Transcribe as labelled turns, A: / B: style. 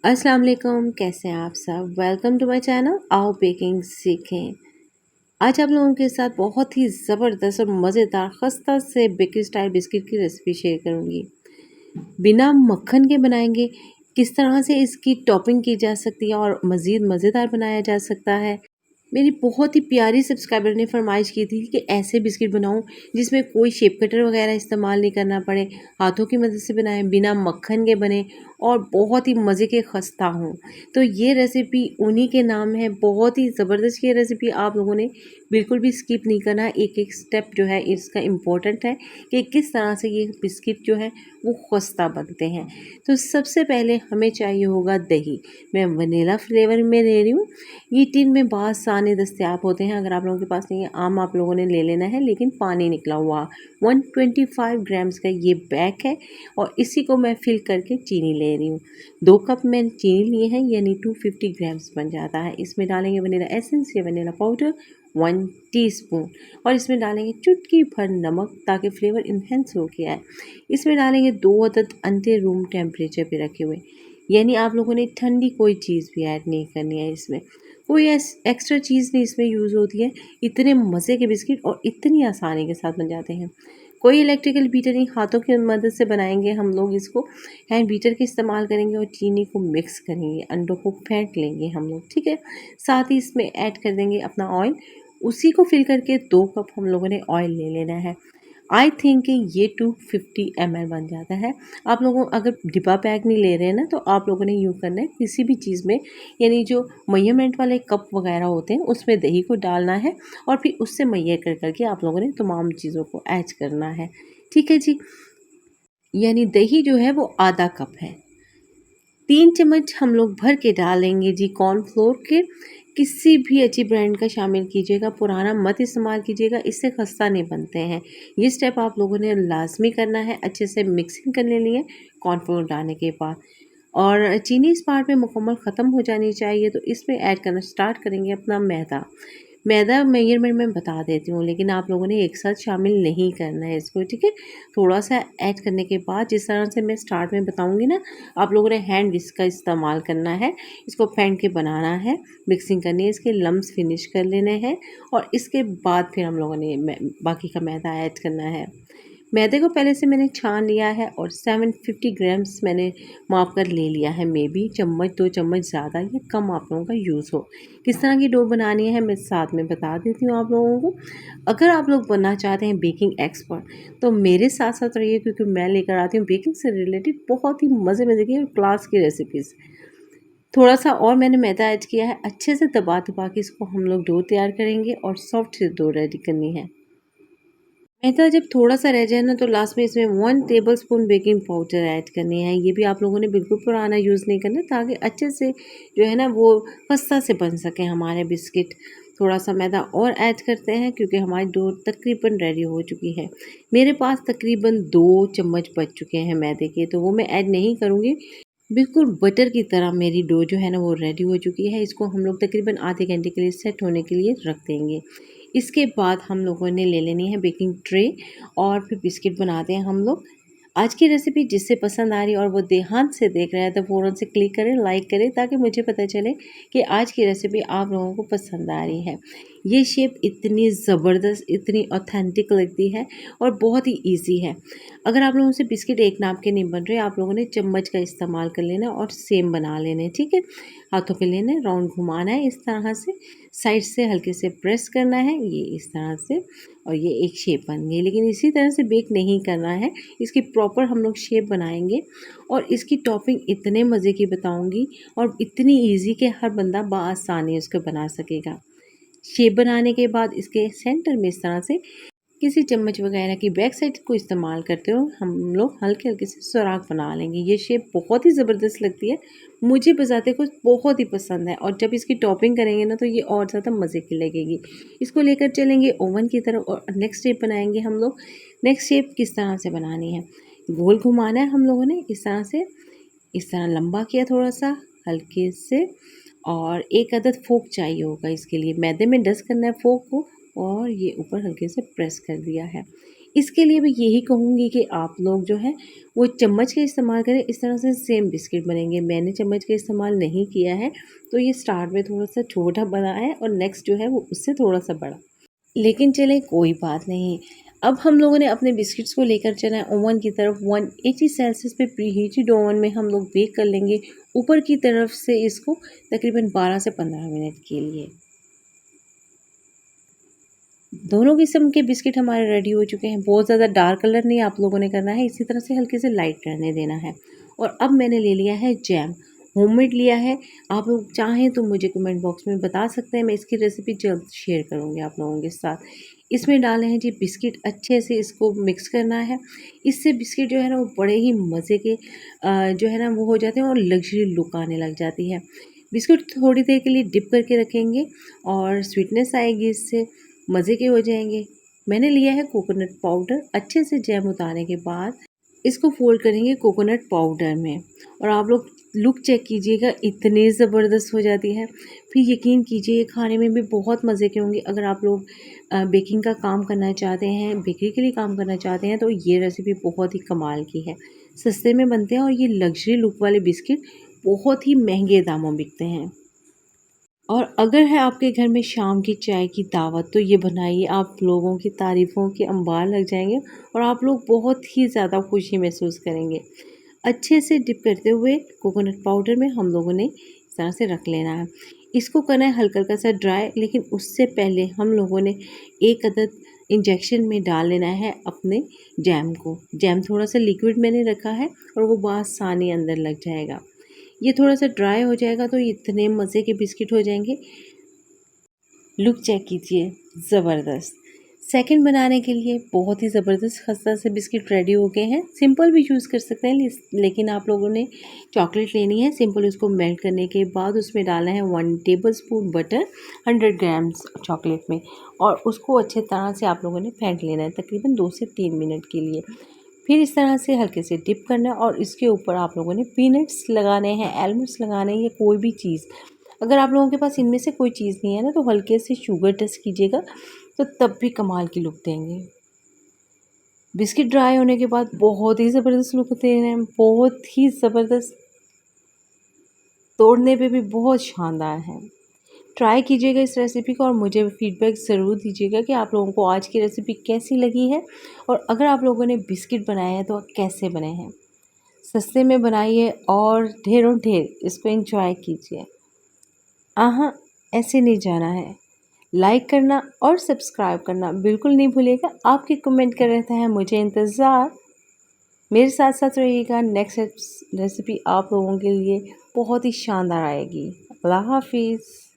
A: अस्सलाम वालेकुम, कैसे हैं आप सब। वेलकम टू माय चैनल आओ बेकिंग सीखें। आज आप लोगों के साथ बहुत ही ज़बरदस्त और मज़ेदार खस्ता से बेकरी स्टाइल बिस्किट की रेसिपी शेयर करूंगी। बिना मक्खन के बनाएंगे, किस तरह से इसकी टॉपिंग की जा सकती है और मज़ीद मज़ेदार बनाया जा सकता है। मेरी बहुत ही प्यारी सब्सक्राइबर ने फरमाइश की थी कि ऐसे बिस्किट बनाऊं जिसमें कोई शेप कटर वगैरह इस्तेमाल नहीं करना पड़े, हाथों की मदद से बनाएं, बिना मक्खन के बने और बहुत ही मज़े के खस्ता हों। तो ये रेसिपी उन्हीं के नाम है। बहुत ही ज़बरदस्त ये रेसिपी, आप लोगों ने बिल्कुल भी स्किप नहीं करना। एक एक स्टेप जो है इसका इम्पोर्टेंट है कि किस तरह से ये बिस्किट जो है वो खस्ता बनते हैं। तो सबसे पहले हमें चाहिए होगा दही। मैं वनीला फ्लेवर में ले रही हूँ। ये टिन में बासानी दस्तियाब होते हैं, अगर आप लोगों के पास नहीं है आम आप लोगों ने ले लेना है, लेकिन पानी निकला हुआ। 125 ग्राम्स का ये बैग है और इसी को मैं फिल करके चीनी ले रही हूँ। 2 कप मैंने चीनी लिए हैं, यानी 250 ग्राम्स बन जाता है। इसमें डालेंगे वनीला एसेंस या वनीला पाउडर 1 टीस्पून और इसमें डालेंगे चुटकी भर नमक ताकि फ्लेवर इन्हेंस हो गया है। इसमें डालेंगे 2 अदद अंडे रूम टेम्परेचर पे रखे हुए, यानी आप लोगों ने ठंडी कोई चीज़ भी ऐड नहीं करनी है इसमें। कोई एक्स्ट्रा चीज़ नहीं इसमें यूज़ होती है। इतने मज़े के बिस्किट और इतनी आसानी के साथ बन जाते हैं। कोई इलेक्ट्रिकल बीटर नहीं, हाथों की मदद से बनाएंगे हम लोग इसको। हैंड बीटर का इस्तेमाल करेंगे और चीनी को मिक्स करेंगे, अंडों को फेंट लेंगे हम लोग, ठीक है। साथ ही इसमें ऐड कर देंगे अपना ऑयल। उसी को फिल करके 2 कप हम लोगों ने ऑयल ले लेना है। आई थिंक कि ये 250 ml बन जाता है। आप लोगों अगर डिब्बा पैक नहीं ले रहे हैं ना, तो आप लोगों ने यूँ करना है किसी भी चीज़ में, यानी जो मेजरमेंट वाले कप वगैरह होते हैं उसमें दही को डालना है और फिर उससे मैयर कर करके आप लोगों ने तमाम चीज़ों को ऐड करना है, ठीक है जी। यानी दही जो है वो आधा कप है। 3 चम्मच हम लोग भर के डालेंगे जी कॉर्नफ्लोर के। किसी भी अच्छी ब्रांड का शामिल कीजिएगा, पुराना मत इस्तेमाल कीजिएगा, इससे खस्ता नहीं बनते हैं। ये स्टेप आप लोगों ने लाजमी करना है। अच्छे से मिक्सिंग कर लेनी है कॉर्नफ्लोर डालने के बाद। और चीनी इस पार्ट में मुकम्मल ख़त्म हो जानी चाहिए, तो इसमें ऐड करना स्टार्ट करेंगे अपना मैदा। मैदा मेजरमेंट मैं बता देती हूँ, लेकिन आप लोगों ने एक साथ शामिल नहीं करना है इसको, ठीक है। थोड़ा सा ऐड करने के बाद जिस तरह से मैं स्टार्ट में बताऊँगी ना, आप लोगों ने हैंड विस्क का इस्तेमाल करना है। इसको फेंट के बनाना है, मिक्सिंग करनी है, इसके लम्स फिनिश कर लेने हैं और इसके बाद फिर हम लोगों ने बाकी का मैदा ऐड करना है। मैदे को पहले से मैंने छान लिया है और 750 ग्राम्स मैंने माप कर ले लिया है। मे बी चम्मच 2 चम्मच ज़्यादा या कम आप लोगों का यूज़ हो। किस तरह की डो बनानी है मैं साथ में बता देती हूँ आप लोगों को। अगर आप लोग बनना चाहते हैं बेकिंग एक्सपर्ट, तो मेरे साथ साथ रहिए, क्योंकि मैं लेकर आती हूँ बेकिंग से रिलेटेड बहुत ही मज़े मज़े की और क्लास की रेसिपीज़। थोड़ा सा और मैंने मैदा ऐड किया है। अच्छे से दबा दबा के इसको हम लोग डो तैयार करेंगे और सॉफ्ट से डो रेडी करनी है। मैदा जब थोड़ा सा रह जाए ना, तो लास्ट में इसमें 1 टेबलस्पून बेकिंग पाउडर ऐड करनी है। ये भी आप लोगों ने बिल्कुल पुराना यूज़ नहीं करना, ताकि अच्छे से जो है ना वो खस्ता से बन सके हमारे बिस्किट। थोड़ा सा मैदा और ऐड करते हैं क्योंकि हमारी डो तकरीबन रेडी हो चुकी है। मेरे पास तकरीबन 2 चम्मच बच चुके हैं मैदे के, तो वो मैं ऐड नहीं करूँगी। बिल्कुल बटर की तरह मेरी डो जो है ना वो रेडी हो चुकी है। इसको हम लोग तकरीबन आधे घंटे के लिए सेट होने के लिए रख देंगे। इसके बाद हम लोगों ने ले लेनी है बेकिंग ट्रे और फिर बिस्किट बनाते हैं हम लोग। आज की रेसिपी जिससे पसंद आ रही है और वो देहात से देख रहा है, तो फ़ौरन से क्लिक करें, लाइक करें, ताकि मुझे पता चले कि आज की रेसिपी आप लोगों को पसंद आ रही है। ये शेप इतनी ज़बरदस्त, इतनी ऑथेंटिक लगती है और बहुत ही ईजी है। अगर आप लोगों से बिस्किट एक नाप के नहीं बन रहे, आप लोगों ने चम्मच का इस्तेमाल कर लेना और सेम बना लेने, ठीक है। हाथों पे लेना है, राउंड घुमाना है इस तरह से, साइड से हल्के से प्रेस करना है, ये इस तरह से, और ये एक शेप बन गई। लेकिन इसी तरह से बेक नहीं करना है, इसकी प्रॉपर हम लोग शेप बनाएंगे। और इसकी टॉपिंग इतने मज़े की बताऊंगी और इतनी इजी कि हर बंदा बआसानी उसको बना सकेगा। शेप बनाने के बाद इसके सेंटर में इस तरह से किसी चम्मच वगैरह की बैक साइड को इस्तेमाल करते हो हम लोग हल्के हल्के से सुराख बना लेंगे। ये शेप बहुत ही ज़बरदस्त लगती है, मुझे बजाते कुछ बहुत ही पसंद है। और जब इसकी टॉपिंग करेंगे ना, तो ये और ज़्यादा मज़े की लगेगी। इसको लेकर चलेंगे ओवन की तरफ और नेक्स्ट शेप बनाएंगे हम लोग। नेक्स्ट शेप किस तरह से बनानी है, गोल घुमाना है हम लोगों ने इस तरह से, इस तरह लंबा किया थोड़ा सा हल्के से, और एक अदद फोक चाहिए होगा इसके लिए। मैदे में डस्ट करना है फोक को और ये ऊपर हल्के से प्रेस कर दिया है। इसके लिए मैं यही कहूँगी कि आप लोग जो है वो चम्मच का इस्तेमाल करें, इस तरह से सेम बिस्किट बनेंगे। मैंने चम्मच का इस्तेमाल नहीं किया है, तो ये स्टार्ट में थोड़ा-सा छोटा बना है और नेक्स्ट जो है वो उससे थोड़ा-सा बड़ा। लेकिन चलें कोई बात नहीं। अब हम लोगों ने अपने बिस्किट्स को लेकर चलना है ओवन की तरफ। 180 सेल्सियस पे प्रीहीटेड ओवन में हम लोग बेक कर लेंगे ऊपर की तरफ से इसको तकरीबन 12 से 15 मिनट के लिए। दोनों किस्म के बिस्किट हमारे रेडी हो चुके हैं। बहुत ज़्यादा डार्क कलर नहीं आप लोगों ने करना है, इसी तरह से हल्के से लाइट रहने देना है। और अब मैंने ले लिया है जैम, होममेड लिया है। आप लोग चाहें तो मुझे कमेंट बॉक्स में बता सकते हैं, मैं इसकी रेसिपी जल्द शेयर करूँगी आप लोगों के साथ। इसमें डाले हैं जी बिस्किट, अच्छे से इसको मिक्स करना है। इससे बिस्किट जो है ना वो बड़े ही मज़े के जो है ना वो हो जाते हैं और लग्जरी लुक आने लग जाती है। बिस्कुट थोड़ी देर के लिए डिप करके रखेंगे और स्वीटनेस आएगी, इससे मज़े के हो जाएंगे। मैंने लिया है कोकोनट पाउडर। अच्छे से जैम उतारने के बाद इसको फोल्ड करेंगे कोकोनट पाउडर में और आप लोग लुक चेक कीजिएगा, इतनी ज़बरदस्त हो जाती है। फिर यकीन कीजिए ये खाने में भी बहुत मज़े के होंगे। अगर आप लोग बेकिंग का काम करना चाहते हैं, बेकरी के लिए काम करना चाहते हैं, तो ये रेसिपी बहुत ही कमाल की है। सस्ते में बनते हैं और ये लग्जरी लुक वाले बिस्किट बहुत ही महंगे दामों बिकते हैं। और अगर है आपके घर में शाम की चाय की दावत, तो ये बनाइए, आप लोगों की तारीफ़ों के अंबार लग जाएंगे और आप लोग बहुत ही ज़्यादा खुशी महसूस करेंगे। अच्छे से डिप करते हुए कोकोनट पाउडर में हम लोगों ने इस तरह से रख लेना है। इसको करना है हल्का हल्का सा ड्राई, लेकिन उससे पहले हम लोगों ने एक अदद इंजेक्शन में डाल लेना है अपने जैम को। जैम थोड़ा सा लिक्विड मैंने रखा है और वो बआसानी अंदर लग जाएगा। ये थोड़ा सा ड्राई हो जाएगा तो इतने मज़े के बिस्किट हो जाएंगे। लुक चेक कीजिए, ज़बरदस्त। सेकंड बनाने के लिए बहुत ही ज़बरदस्त खस्ता से बिस्किट रेडी हो गए हैं। सिंपल भी यूज़ कर सकते हैं, लेकिन आप लोगों ने चॉकलेट लेनी है। सिंपल उसको मेल्ट करने के बाद उसमें डालना है 1 टेबलस्पून बटर 100 ग्राम्स चॉकलेट में और उसको अच्छे तरह से आप लोगों ने फेंट लेना है तकरीबन 2 से 3 मिनट के लिए। फिर इस तरह से हल्के से डिप करना है और इसके ऊपर आप लोगों ने पीनट्स लगाने हैं, आलमंड्स लगाने हैं या कोई भी चीज़। अगर आप लोगों के पास इनमें से कोई चीज़ नहीं है ना, तो हल्के से शुगर टच कीजिएगा, तो तब भी कमाल की लुक देंगे। बिस्किट ड्राई होने के बाद बहुत ही ज़बरदस्त लुक दे रहे हैं, बहुत ही ज़बरदस्त, तोड़ने पे भी बहुत शानदार है। ट्राई कीजिएगा इस रेसिपी को और मुझे फीडबैक ज़रूर दीजिएगा कि आप लोगों को आज की रेसिपी कैसी लगी है और अगर आप लोगों ने बिस्किट बनाए हैं तो कैसे बने हैं। सस्ते में बनाइए और ढेरों ढेर इसको एंजॉय कीजिए। हाँ, ऐसे नहीं जाना है। लाइक करना और सब्सक्राइब करना बिल्कुल नहीं भूलिएगा। आपके कमेंट का रहता है मुझे इंतज़ार। मेरे साथ साथ रहिएगा, नेक्स्ट रेसिपी आप लोगों के लिए बहुत ही शानदार आएगी। अल्लाह हाफिज़।